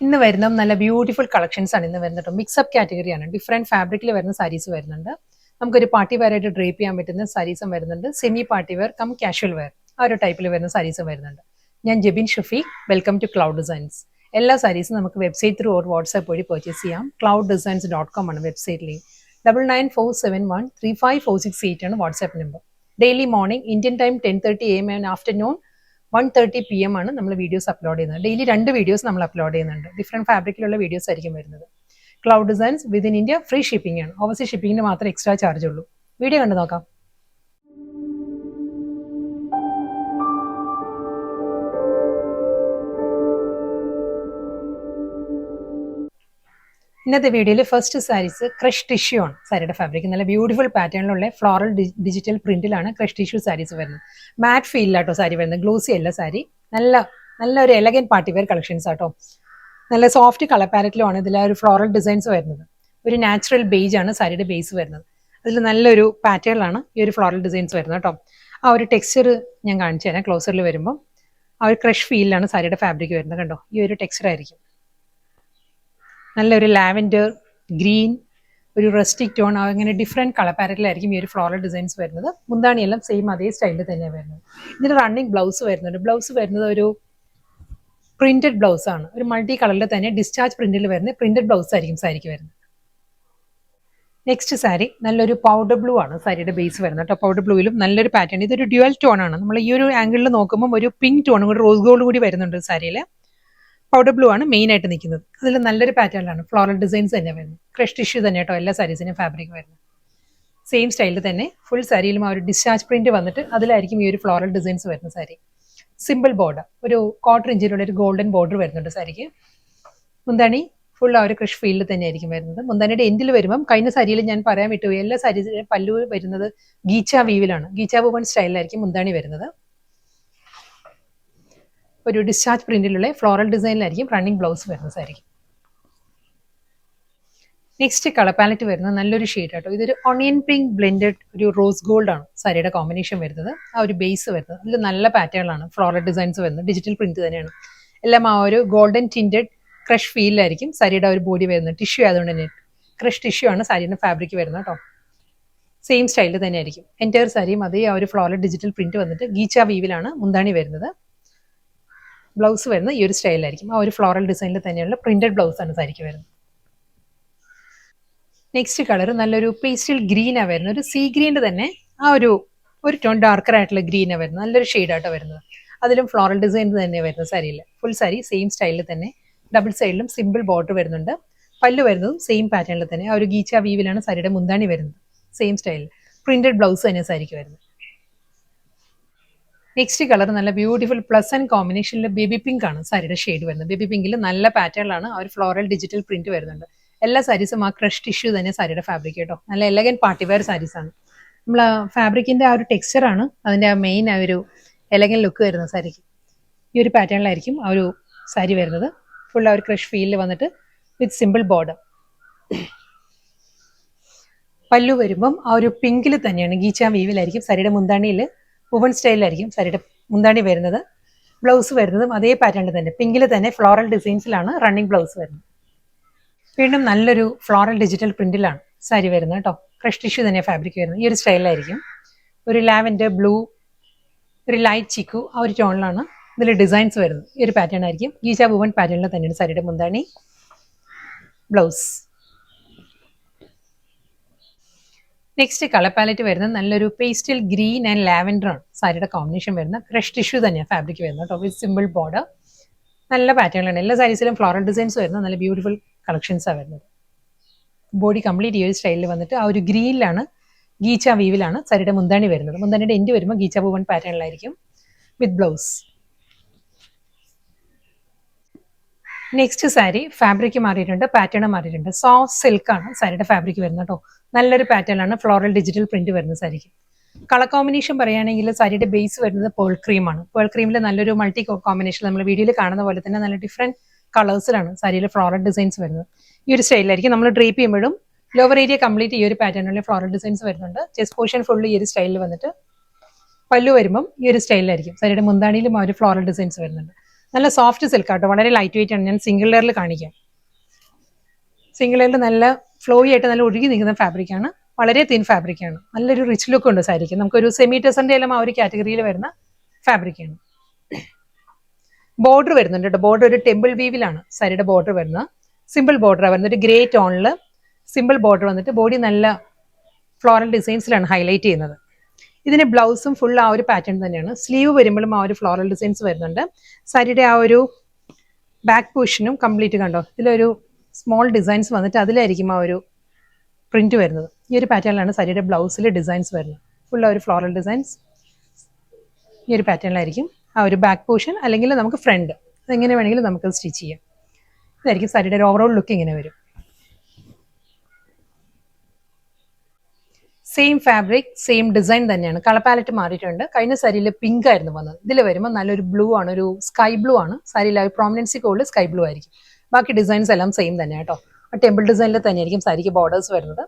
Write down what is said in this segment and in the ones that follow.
ഇന്ന് വരുന്ന നല്ല ബ്യൂട്ടിഫുൾ കളക്ഷൻസ് ആണ് ഇന്ന് വരുന്നത്. മിക്സപ്പ് കാറ്റഗറിയാണ്. ഡിഫറെന്റ് ഫാബ്രിക്കിൽ വരുന്ന സാരീസ് വരുന്നുണ്ട്. നമുക്കൊരു പാർട്ടി വെയർ ആയിട്ട് ഡ്രേപ്പ് ചെയ്യാൻ പറ്റുന്ന സാരീസും വരുന്നുണ്ട്. Semi party wear cum casual wear ആ ഒരു ടൈപ്പിൽ വരുന്ന സാരീസും വരുന്നുണ്ട്. ഞാൻ Jebin Shafeeq, welcome to cloud designs. എല്ലാ സാരീസും നമുക്ക് വെബ്സൈറ്റ് ത്രൂ ഓർ വാട്സ്ആപ്പ് വഴി പർച്ചേസ് ചെയ്യാം. clouddesigns.com ആണ് വെബ്സൈറ്റ് ലിങ്ക്. 9947135468 ആണ് WhatsApp number. Daily morning Indian time 10:30 AM and afternoon 1:30 PM ആണ് നമ്മൾ വീഡിയോസ് അപ്ലോഡ് ചെയ്യുന്നത്. ഡെയിലി 2 വീഡിയോസ് നമ്മൾ അപ്ലോഡ് ചെയ്യുന്നുണ്ട്. ഡിഫറെന്റ് ഫാബ്രിക്കിലുള്ള വീഡിയോസ് ആയിരിക്കും വരുന്നത്. Cloud designs within India free shipping ആണ്. ഓവർസീസ് ഷിപ്പിംഗിന് മാത്രം എക്സ്ട്രാ ചാർജ് ഉള്ളൂ. വീഡിയോ കണ്ടു നോക്കാം. ഇന്നത്തെ വീഡിയോയിൽ ഫസ്റ്റ് സാരീസ് ക്രഷ് ടിഷ്യൂ ആണ്. സാരിയുടെ ഫാബ്രിക് നല്ല ബ്യൂട്ടിഫുൾ പാറ്റേണിലുള്ള ഫ്ലോറൽ ഡിജിറ്റൽ പ്രിന്റിലാണ് ക്രഷ് ടിഷ്യൂ സാരീസ് വരുന്നത്. മാറ്റ് ഫീലിലാട്ടോ സാരി വരുന്നത്, ഗ്ലോസി അല്ല സാരി. നല്ല ഒരു എലഗന്റ് പാർട്ടി വെയർ കളക്ഷൻസ് ആട്ടോ. നല്ല സോഫ്റ്റ് കളർ പാലറ്റിലുമാണ് ഇതിൽ ഒരു ഫ്ലോറൽ ഡിസൈൻസ് വരുന്നത്. ഒരു നാച്ചുറൽ ബേജ് ആണ് സാരിയുടെ ബേസ് വരുന്നത്. അതിൽ നല്ലൊരു പാറ്റേണിലാണ് ഈ ഒരു ഫ്ലോറൽ ഡിസൈൻസ് വരുന്നത് കേട്ടോ. ആ ഒരു ടെക്സ്ചർ ഞാൻ കാണിച്ചു തരാം. ക്ലോസറിൽ വരുമ്പോൾ ആ ഒരു ക്രഷ് ഫീലിലാണ് സാരിയുടെ ഫാബ്രിക് വരുന്നത്. കണ്ടോ, ഈ ഒരു ടെക്സ്ചർ ആയിരിക്കും. നല്ലൊരു ലാവൻഡർ, ഗ്രീൻ, ഒരു റസ്റ്റിക് ടോൺ, അങ്ങനെ ഡിഫറെൻറ്റ് കളർ പാരറ്റിലായിരിക്കും ഈ ഒരു ഫ്ലോറൽ ഡിസൈൻസ് വരുന്നത്. മുന്താണിയെല്ലാം സെയിം അതേ സ്റ്റൈലിൽ തന്നെയാണ് വരുന്നത്. ഇതിന് റണ്ണിങ് ബ്ലൗസ് വരുന്നുണ്ട്. ബ്ലൗസ് വരുന്നത് ഒരു പ്രിന്റഡ് ബ്ലൗസ് ആണ്. ഒരു മൾട്ടി കളറിൽ തന്നെ ഡിസ്ചാർജ് പ്രിന്റിൽ വരുന്ന പ്രിന്റഡ് ബ്ലൗസ് ആയിരിക്കും സാരിക്ക് വരുന്നത്. നെക്സ്റ്റ് സാരി നല്ലൊരു പൗഡർ ബ്ലൂ ആണ് സാരിയുടെ ബേസ് വരുന്നത് കേട്ടോ. പൗഡർ ബ്ലൂയിലും നല്ലൊരു പാറ്റേൺ. ഇതൊരു ഡ്യുവൽ ടോൺ ആണ്. നമ്മൾ ഈ ഒരു ആംഗിളിൽ നോക്കുമ്പോൾ ഒരു പിങ്ക് ടോണും കൂടി റോസ് ഗോൾഡ് കൂടി വരുന്നുണ്ട് സാരിയിൽ. പൗഡർ ബ്ലൂ ആണ് മെയിൻ ആയിട്ട് നിൽക്കുന്നത്. അതിൽ നല്ലൊരു പാറ്റേണിലാണ് ഫ്ലോറൽ ഡിസൈൻസ് തന്നെ വരുന്നത്. ക്രഷ് ടിഷ്യൂ തന്നെ കേട്ടോ എല്ലാ സാരീസിനും ഫാബ്രിക് വരുന്നത്. സെയിം സ്റ്റൈലിൽ തന്നെ ഫുൾ സാരിയിലും ആ ഒരു ഡിസ്ചാർജ് പ്രിന്റ് വന്നിട്ട് അതിലായിരിക്കും ഈ ഒരു ഫ്ലോറൽ ഡിസൈൻസ് വരുന്ന സാരി. സിമ്പിൾ ബോർഡർ, ഒരു 1/4 ഇഞ്ചിലുള്ള ഒരു ഗോൾഡൻ ബോർഡർ വരുന്നുണ്ട് സാരിക്ക്. മുന്താണി ഫുൾ ആ ഒരു ക്രഷ് ഫീൽഡിൽ തന്നെ ആയിരിക്കും വരുന്നത്. മുന്താണിയുടെ എൻഡിൽ വരുമ്പം കഴിഞ്ഞ സാരിയിൽ ഞാൻ പറയാൻ വിട്ടുപോയി, എല്ലാ സാരീസിലും പല്ലു വരുന്നത് ഗീച്ച വീവിലാണ്. ഗീച്ച വുമൺ സ്റ്റൈലിലായിരിക്കും മുന്താണി വരുന്നത്. ഒരു ഡിസ്ചാർജ് പ്രിന്റിലുള്ള ഫ്ലോറൽ ഡിസൈനിലായിരിക്കും റണ്ണിങ് ബ്ലൗസ് വരുന്ന സാരി. നെക്സ്റ്റ് കളർ പാലറ്റ് വരുന്നത് നല്ലൊരു ഷെയ്ഡ് ആട്ടോ. ഇതൊരു ഓണിയൻ പിങ്ക് ബ്ലെൻഡഡ് ഒരു റോസ് ഗോൾഡ് ആണ് സാരിയുടെ കോമ്പിനേഷൻ വരുന്നത്. ആ ഒരു ബേസ് വരുന്നത് അതിൽ നല്ല പാറ്റേണിലാണ് ഫ്ലോറൽ ഡിസൈൻസ് വരുന്നത്. ഡിജിറ്റൽ പ്രിന്റ് തന്നെയാണ് എല്ലാം. ആ ഒരു ഗോൾഡൻ ടിൻറ്റഡ് ക്രഷ് ഫീലിലായിരിക്കും സാരിയുടെ ഒരു ബോഡി വരുന്നത്. ടിഷ്യൂ ആയതുകൊണ്ട് തന്നെ ക്രഷ് ടിഷ്യൂ ആണ് സാരിയുടെ ഫാബ്രിക് വരുന്നത് കേട്ടോ. സെയിം സ്റ്റൈലിൽ തന്നെ ആയിരിക്കും എൻറ്റയർ സാരിയും. അതേ ആ ഒരു ഫ്ലോറൽ ഡിജിറ്റൽ പ്രിന്റ് വന്നിട്ട് ഗീച്ച വീവിലാണ് മുന്താണി വരുന്നത്. ബ്ലൗസ് വരുന്നത് ഈ ഒരു സ്റ്റൈലായിരിക്കും. ആ ഒരു ഫ്ലോറൽ ഡിസൈനിൽ തന്നെയുള്ള പ്രിന്റഡ് ബ്ലൗസ് ആണ് സാരിക്ക് വരുന്നത്. നെക്സ്റ്റ് കളർ നല്ലൊരു പേസ്റ്റൽ ഗ്രീനാണ് വരുന്നത്. ഒരു സീ ഗ്രീൻ്റെ തന്നെ ആ ഒരു ടോൺ ഡാർക്കർ ആയിട്ടുള്ള ഗ്രീനാണ് വരുന്നത്. നല്ലൊരു ഷെയ്ഡായിട്ടാണ് വരുന്നത്. അതിലും ഫ്ലോറൽ ഡിസൈൻ തന്നെ വരുന്നത് സാരിയിൽ. ഫുൾ സാരി സെയിം സ്റ്റൈലിൽ തന്നെ ഡബിൾ സൈഡിലും സിമ്പിൾ ബോർഡർ വരുന്നുണ്ട്. പല്ലു വരുന്നതും സെയിം പാറ്റേണിൽ തന്നെ ആ ഒരു ഗീച്ച വീവിലാണ് സാരിയുടെ മുന്താണി വരുന്നത്. സെയിം സ്റ്റൈലിൽ പ്രിന്റഡ് ബ്ലൗസ് തന്നെ സാരിക്ക് വരുന്നത്. നെക്സ്റ്റ് കളർ നല്ല ബ്യൂട്ടിഫുൾ പ്ലസ് ആൻഡ് കോമ്പിനേഷനിൽ ബേബി പിങ്ക് ആണ് സാരിയുടെ ഷെയ്ഡ് വരുന്നത്. ബേബി പിങ്കിൽ നല്ല പാറ്റേണിലാണ് ആ ഒരു ഫ്ലോറൽ ഡിജിറ്റൽ പ്രിന്റ് വരുന്നുണ്ട്. എല്ലാ സാരീസും ആ ക്രഷ് ടിഷ്യൂ തന്നെ സാരിയുടെ ഫാബ്രിക് കേട്ടോ. നല്ല എലഗന്റ് പാർട്ടി വെയർ സാരീസ് ആണ്. നമ്മൾ ഫാബ്രിക്കിന്റെ ആ ഒരു ടെക്സ്ചർ ആണ് അതിന്റെ ആ മെയിൻ ആ ഒരു എലഗന്റ് ലുക്ക് വരുന്നത് സാരിക്ക്. ഈ ഒരു പാറ്റേണിലായിരിക്കും ആ ഒരു സാരി വരുന്നത്. ഫുൾ ആ ഒരു ക്രഷ് ഫീലിൽ വന്നിട്ട് വിത്ത് സിമ്പിൾ ബോർഡർ. പല്ലു വരുമ്പം ആ ഒരു പിങ്കിൽ തന്നെയാണ് ഗീച്ച വീവിലായിരിക്കും. സാരിയുടെ മുന്താണിയിൽ വുമൺ സ്റ്റൈലിലായിരിക്കും സാരിയുടെ മുന്താണി വരുന്നത്. ബ്ലൗസ് വരുന്നതും അതേ പാറ്റേണിൽ തന്നെ പിങ്കിൽ തന്നെ ഫ്ലോറൽ ഡിസൈൻസിലാണ് റണ്ണിങ് ബ്ലൗസ് വരുന്നത്. വീണ്ടും നല്ലൊരു ഫ്ലോറൽ ഡിജിറ്റൽ പ്രിന്റിലാണ് സാരി വരുന്നത് കേട്ടോ. ക്രഷ് ടിഷ്യൂ തന്നെ ഫാബ്രിക് വരുന്നത്. ഈ ഒരു സ്റ്റൈലിലായിരിക്കും. ഒരു ലാവൻഡർ ബ്ലൂ, ഒരു ലൈറ്റ് ചിക്കു ആ ഒരു ടോണിലാണ് ഇതിൽ ഡിസൈൻസ് വരുന്നത്. ഈ ഒരു പാറ്റേൺ ആയിരിക്കും. ഗീച്ച വുമൺ പാറ്റേണിൽ തന്നെയാണ് സാരിയുടെ മുന്താണി, ബ്ലൗസ്. നെക്സ്റ്റ് കളർ പാലറ്റ് വരുന്നത് നല്ലൊരു പേസ്റ്റൽ ഗ്രീൻ ആൻഡ് ലാവൻഡർ ആണ് സാരിയുടെ കോമ്പിനേഷൻ വരുന്നത്. ക്രഷ് ടിഷ്യൂ തന്നെയാണ് ഫാബ്രിക് വരുന്നത് കേട്ടോ. വിത്ത് സിമ്പിൾ ബോർഡർ. നല്ല പാറ്റേണിലാണ് എല്ലാ സാരീസിലും ഫ്ലോറൽ ഡിസൈൻസ് വരുന്നത്. നല്ല ബ്യൂട്ടിഫുൾ കളക്ഷൻസാണ് വരുന്നത്. ബോഡി കംപ്ലീറ്റ് ഈ ഒരു സ്റ്റൈലിൽ വന്നിട്ട് ആ ഒരു ഗ്രീനിലാണ് ഗീച്ച വീവിലാണ് സാരിയുടെ മുന്താണി വരുന്നത്. മുന്താണിയുടെ എൻഡ് വരുമ്പോൾ ഗീച്ച വുമൺ പാറ്റേണിലായിരിക്കും with blouse. Next sari fabric മാറിയിട്ടുണ്ട്, പാറ്റേൺ മാറിയിട്ടുണ്ട്. സോഫ്റ്റ് സിൽക്ക് ആണ് സാരിയുടെ ഫാബ്രിക് വരുന്നത് കേട്ടോ. നല്ലൊരു പാറ്റേൺ ആണ് ഫ്ലോറൽ ഡിജിറ്റൽ പ്രിന്റ് വരുന്നത് സാരിക്ക്. കളർ കോമ്പിനേഷൻ പറയുകയാണെങ്കിൽ സാരിയുടെ ബേസ് വരുന്നത് പേൾ ക്രീമാണ്. പേൾ ക്രീമിൽ നല്ലൊരു മൾട്ടി കോമ്പിനേഷൻ നമ്മൾ വീഡിയോയിൽ കാണുന്ന പോലെ തന്നെ നല്ല ഡിഫറെന്റ് കളേഴ്സിലാണ് സാരിയിൽ ഫ്ലോറൽ ഡിസൈൻസ് വരുന്നത്. ഈ ഒരു സ്റ്റൈലിലായിരിക്കും നമ്മൾ ഡ്രേപ്പ് ചെയ്യുമ്പോഴും ലോവർ ഏരിയ കംപ്ലീറ്റ് ഈ ഒരു പാറ്റേണിൽ ഫ്ലോറൽ ഡിസൈൻസ് വരുന്നുണ്ട്. ചെസ്റ്റ് പോർഷൻ ഫുൾ ഈ ഒരു സ്റ്റൈലിൽ വന്നിട്ട് പല്ലു വരുമ്പം ഈ ഒരു സ്റ്റൈലിലായിരിക്കും. സാരിയുടെ മുന്താണിയിലും ആ ഒരു ഫ്ലോറൽ ഡിസൈൻസ് വരുന്നുണ്ട്. നല്ല സോഫ്റ്റ് സിൽക്ക് ആട്ടോ, വളരെ ലൈറ്റ് വെയിറ്റ് ആണ്. ഞാൻ സിംഗിൾ ലെയറിൽ കാണിക്കാം. സിംഗിൾ ലെയറിൽ നല്ല ഫ്ലോയി ആയിട്ട് നല്ല ഒഴുകി നിൽക്കുന്ന ഫാബ്രിക് ആണ്. വളരെ തിൻ ഫാബ്രിക് ആണ്. നല്ലൊരു റിച്ച് ലുക്ക് ഉണ്ട് സാരിക്ക്. നമുക്കൊരു സെമി ടെസറിന്റെ എല്ലാം ആ ഒരു കാറ്റഗറിയിൽ വരുന്ന ഫാബ്രിക് ആണ്. ബോർഡർ വരുന്നുണ്ട് കേട്ടോ. ബോർഡർ ഒരു ടെമ്പിൾ വീവിലാണ് സാരിയുടെ ബോർഡർ വരുന്നത്. സിമ്പിൾ ബോർഡർ വരുന്നത്, ഒരു ഗ്രേ ടോണിൽ സിമ്പിൾ ബോർഡർ വന്നിട്ട് ബോഡി നല്ല ഫ്ലോറൽ ഡിസൈൻസിലാണ് ഹൈലൈറ്റ് ചെയ്യുന്നത്. ഇതിന് ബ്ലൗസും ഫുൾ ആ ഒരു പാറ്റേൺ തന്നെയാണ്. സ്ലീവ് വരുമ്പോഴും ആ ഒരു ഫ്ലോറൽ ഡിസൈൻസ് വരുന്നുണ്ട്. സാരിയുടെ ആ ഒരു ബാക്ക് പോർഷനും കംപ്ലീറ്റ് കണ്ടോ, ഇതിലൊരു സ്മോൾ ഡിസൈൻസ് വന്നിട്ട് അതിലായിരിക്കും ആ ഒരു പ്രിന്റ് വരുന്നത്. ഈ ഒരു പാറ്റേണിലാണ് സാരിയുടെ ബ്ലൗസിൽ ഡിസൈൻസ് വരുന്നത്. ഫുൾ ആ ഒരു ഫ്ലോറൽ ഡിസൈൻസ് ഈ ഒരു പാറ്റേണിലായിരിക്കും. ആ ഒരു ബാക്ക് പോർഷൻ അല്ലെങ്കിൽ നമുക്ക് ഫ്രണ്ട്, അതെങ്ങനെ വേണമെങ്കിലും നമുക്ക് സ്റ്റിച്ച് ചെയ്യാം. ഇതായിരിക്കും സാരിയുടെ ഒരു ഓവറോൾ ലുക്ക് ഇങ്ങനെ വരും. സെയിം ഫാബ്രിക് സെയിം ഡിസൈൻ തന്നെയാണ്. കളർ പാലറ്റ് മാറിയിട്ടുണ്ട്. കഴിഞ്ഞ സാരിയിൽ പിങ്ക് ആയിരുന്നു വന്നത്. ഇതിൽ വരുമ്പോൾ നല്ലൊരു ബ്ലൂ ആണ്, ഒരു സ്കൈ ബ്ലൂ ആണ് സാരിയിൽ. ആ പ്രോമിനൻസി കൂടുതൽ സ്കൈ ബ്ലൂ ആയിരിക്കും. ബാക്കി ഡിസൈൻസ് എല്ലാം സെയിം തന്നെ കേട്ടോ. ആ ടെമ്പിൾ ഡിസൈനിൽ തന്നെയായിരിക്കും സാരിക്ക് ബോർഡേഴ്സ് വരുന്നത്.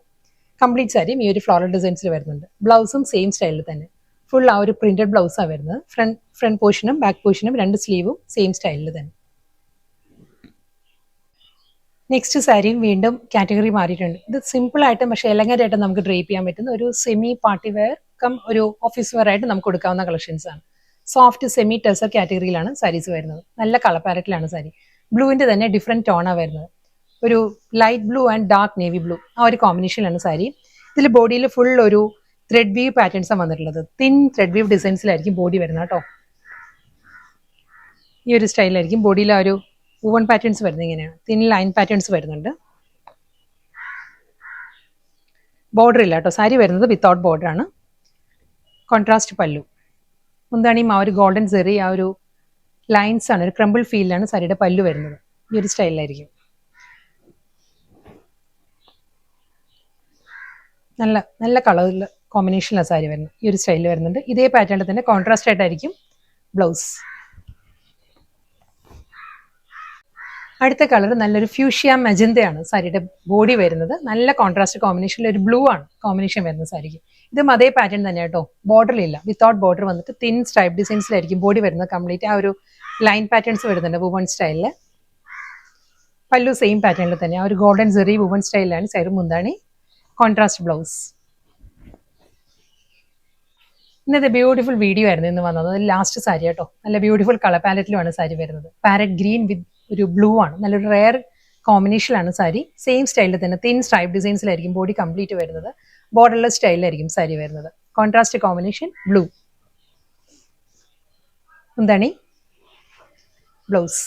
കംപ്ലീറ്റ് സാരിയും ഈ ഒരു ഫ്ലോറൽ ഡിസൈൻസിൽ വരുന്നുണ്ട്. ബ്ലൗസും സെയിം സ്റ്റൈലിൽ തന്നെ ഫുൾ ആ ഒരു പ്രിന്റഡ് ബ്ലൗസാണ് വരുന്നത്. ഫ്രണ്ട് പോർഷനും ബാക്ക് പോർഷനും രണ്ട് സ്ലീവും സെയിം സ്റ്റൈലിൽ തന്നെ. നെക്സ്റ്റ് സാരിയും വീണ്ടും കാറ്റഗറി മാറിയിട്ടുണ്ട്. ഇത് സിമ്പിൾ ആയിട്ടും പക്ഷേ എലഗന്റ് ആയിട്ട് നമുക്ക് ഡ്രേപ്പ് ചെയ്യാൻ പറ്റുന്ന ഒരു സെമി പാർട്ടി വെയർ കം ഒരു ഓഫീസ് വെയർ ആയിട്ട് നമുക്ക് കൊടുക്കാവുന്ന കളക്ഷൻസ് ആണ്. സോഫ്റ്റ് സെമി ടെസർ കാറ്റഗറിയിലാണ് സാരീസ് വരുന്നത്. നല്ല കളർ പാലറ്റിലാണ് സാരി. ബ്ലൂവിന്റെ തന്നെ ഡിഫറെന്റ് ടോണാണ് വരുന്നത്. ഒരു light blue and dark navy blue ആ ഒരു കോമ്പിനേഷനിലാണ് സാരി. ഇതിൽ ബോഡിയിൽ ഫുൾ ഒരു ത്രെഡ് വീവ് പാറ്റേൺസ് ആണ് വന്നിട്ടുള്ളത്. തിൻ ത്രെഡ് വീവ് ഡിസൈൻസിലായിരിക്കും ബോഡി വരുന്നത് കേട്ടോ. ഈ ഒരു സ്റ്റൈലായിരിക്കും ബോഡിയിൽ ആ ഒരു വൂവൺ പാറ്റേൺസ് വരുന്നത്. ഇങ്ങനെയാണ് തിൻ ലൈൻ പാറ്റേൺസ് വരുന്നുണ്ട്. ബോർഡർ ഇല്ല കേട്ടോ. സാരി വരുന്നത് വിത്തൗട്ട് ബോർഡർ ആണ്. കോൺട്രാസ്റ്റ് പല്ലു. മുന്താണിയും ആ ഒരു ഗോൾഡൻ സെറി ആ ഒരു ലൈൻസ് ആണ്, ഒരു ക്രംബിൾ ഫീലിലാണ് സാരിയുടെ പല്ലു വരുന്നത്. ഈ ഒരു സ്റ്റൈലിലായിരിക്കും. നല്ല നല്ല കളറിൽ കോമ്പിനേഷനിലാണ് സാരി വരുന്നത്. ഈ ഒരു സ്റ്റൈലിൽ വരുന്നുണ്ട്. ഇതേ പാറ്റേണിൽ തന്നെ കോൺട്രാസ്റ്റ് ആയിട്ടായിരിക്കും ബ്ലൗസ്. അടുത്ത കളർ നല്ലൊരു ഫ്യൂഷ്യ മജന്തയാണ് സാരിയുടെ ബോഡി വരുന്നത്. നല്ല കോൺട്രാസ്റ്റ് കോമ്പിനേഷനിൽ ഒരു ബ്ലൂ ആണ് കോമ്പിനേഷൻ വരുന്നത് സാരിക്ക്. ഇതും അതേ പാറ്റേൺ തന്നെ കേട്ടോ. ബോർഡറിലില്ല, വിത്തൗട്ട് ബോർഡർ വന്നിട്ട് തിൻ സ്ട്രൈപ്പ് ഡിസൈൻസിലായിരിക്കും ബോഡി വരുന്നത്. കംപ്ലീറ്റ് ആ ഒരു ലൈൻ പാറ്റേൺസ് വരുന്നുണ്ട് വുവൺ സ്റ്റൈലില്. പല്ലു സെയിം പാറ്റേണിൽ തന്നെ ആ ഒരു ഗോൾഡൻ സെറി വുവൺ സ്റ്റൈലിലാണ് സാരി. മുന്താണി കോൺട്രാസ്റ്റ് ബ്ലൗസ്. ഇന്നത്തെ ബ്യൂട്ടിഫുൾ വീഡിയോ ആയിരുന്നു ഇന്ന് വന്നത്. ലാസ്റ്റ് സാരി കേട്ടോ. നല്ല ബ്യൂട്ടിഫുൾ കളർ പാലറ്റിലുമാണ് സാരി വരുന്നത്. പാരറ്റ് ഗ്രീൻ വിത്ത് ഒരു ബ്ലൂ ആണ്. നല്ലൊരു റെയർ കോമ്പിനേഷനിലാണ് സാരി. സെയിം സ്റ്റൈലിൽ തന്നെ തിൻ സ്ട്രൈപ്പ് ഡിസൈൻസിലായിരിക്കും ബോഡി കംപ്ലീറ്റ് വരുന്നത്. ബോർഡർലെസ് സ്റ്റൈലിലായിരിക്കും സാരി വരുന്നത്. Contrast combination blue. എന്താണ് ബ്ലൗസ്.